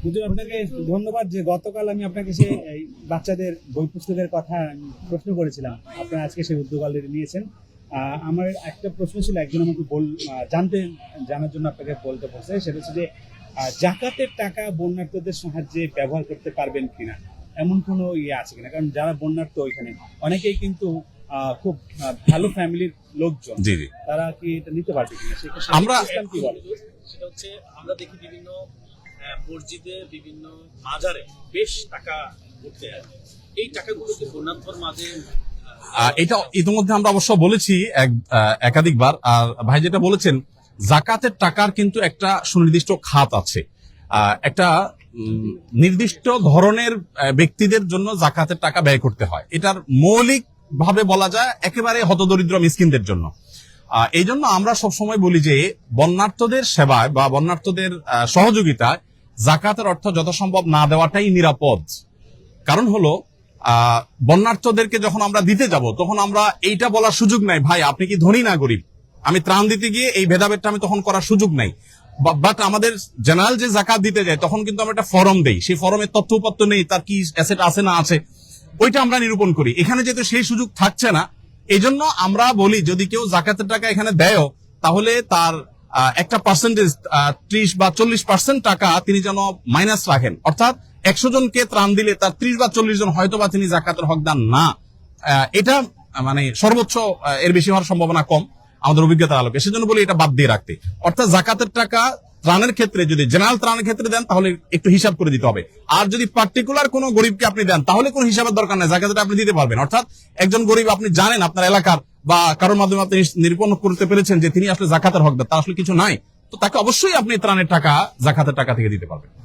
হুজুর, আপনাকে ধন্যবাদ যে গতকাল আমি আপনাকে সেই এই বাচ্চাদের বই পুস্তকের কথা প্রশ্ন করেছিলাম, আপনারা আজকে সেই উদ্যোগ অলরেডি নিয়েছেন। আমার একটা প্রশ্ন ছিল, একজন আমাকে জানার জন্য আপনাকে বলতে বলছে, সেটা হচ্ছে যে জাকাতের টাকা বন্যার্থদের সাহায্যে ব্যবহার করতে পারবেন কিনা, এমন কোনো ইয়ে আছে কিনা? কারণ যারা বন্যার্থ ওইখানে অনেকেই কিন্তু খুব ভালো ফ্যামিলির লোকজন, জি জি, তারা কি এটা নিতে পারবে কিনা? আমরা ইসলাম কি বলে? সেটা হচ্ছে আমরা দেখি বিভিন্ন মসজিদে, বিভিন্ন মাজারে বেশ টাকা উঠতে হয়। এই টাকাগুলোকে বন্যার্থর মাঝে এটা ইতিমধ্যে আমরা অবশ্য বলেছি একাধিকবার। আর ভাই যেটা বলেছেন, জাকাতের টাকার কিন্তু একটা সুনির্দিষ্ট খাত আছে। একটা নির্দিষ্ট ধরনের ব্যক্তিদের জন্য জাকাতের টাকা ব্যয় করতে হয়। এটার মৌলিক ভাবে বলা যায় একেবারে হতদরিদ্র মিসকিনদের জন্য। এই জন্য আমরা সবসময় বলি যে বন্যার্থদের সেবায় বা বন্যার্থদের সহযোগিতায় জাকাতের অর্থ যথাসম্ভব না দেওয়াটাই নিরাপদ। কারণ হলো বন্যার্থদেরকে যখন আমরা দিতে যাব, তখন আমরা এইটা বলার সুযোগ নাই, ভাই আপনি কি ধনী না গরিব। আমি ত্রাণ দিতে গিয়ে এই ভেদাভেদটা আমি তখন করার সুযোগ নাই। বাট আমাদের জেনারেল যে জাকাত দিতে যায়, তখন কিন্তু আমরা একটা ফর্ম দেই, সেই ফর্মের তথ্য উপাত্ত নেই, তার কি অ্যাসেট আছে না আছে, ওইটা আমরা নিরূপণ করি। এখানে যেহেতু সেই সুযোগ থাকছে না, এই জন্য আমরা বলি যদি কেউ জাকাতের টাকা এখানে দেয়, তাহলে তার একটা পার্সেন্টেজ 30 বা 40% টাকা তিনি যেন মাইনাস রাখেন। অর্থাৎ 100 জনকে ত্রাণ দিলে তার 30 বা 40 জন হয়তো বা তিনি জাকাতের হকদার না। এটা মানে সর্বোচ্চ এর বেশি হওয়ার সম্ভাবনা কম আমাদের অভিজ্ঞতার আলোকে। সেজন্য বলি এটা বাদ দিয়ে রাখতে। অর্থাৎ জাকাতের টাকা ত্রাণের ক্ষেত্রে যদি জেনারেল ত্রাণের ক্ষেত্রে দেন, তাহলে একটু হিসাব করে দিতে হবে। আর যদি পার্টিকুলার কোনো গরিবকে আপনি দেন, তাহলে কোনো হিসাবের দরকার নেই, জাকাতটা আপনি দিতে পারবেন। অর্থাৎ একজন গরিব আপনি জানেন আপনার এলাকার বা কারোর মাধ্যমে আপনি নিরূপণ করতে পেরেছেন যে তিনি আসলে জাকাতের হকদার, তার আসলে কিছু নাই, তো তাকে অবশ্যই আপনি ত্রাণের টাকা জাকাতের টাকা থেকে দিতে পারবেন।